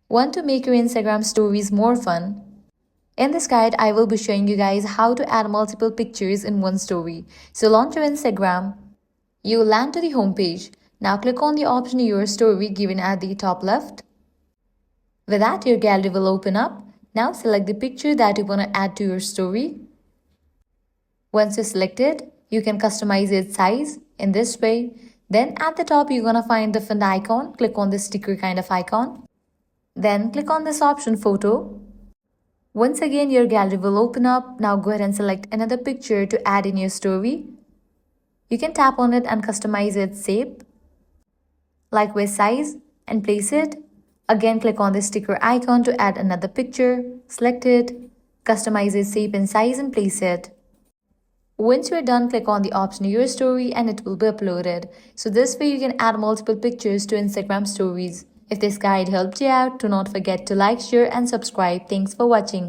Want to make your Instagram stories more fun? In this guide, I will be showing you guys how to add multiple pictures in one story. So launch your Instagram. You will land to the home page. Now click on the option Your Story given at the top left. With that, your gallery will open up. Now select the picture that you want to add to your story. Once you select it, you can customize its size in this way. Then at the top, you're going to find the font icon. Click on the sticker kind of icon. Then click on this option Photo. Once again, your gallery will open up. Now go ahead and select another picture to add in your story. You can tap on it and customize its shape, likewise size, and place it. Again, click on the sticker icon to add another picture. Select it, customize its shape and size, and place it. Once you're done, click on the option Your Story and it will be uploaded. So this way you can add multiple pictures to Instagram stories. If this guide helped you out, do not forget to like, share and subscribe. Thanks for watching.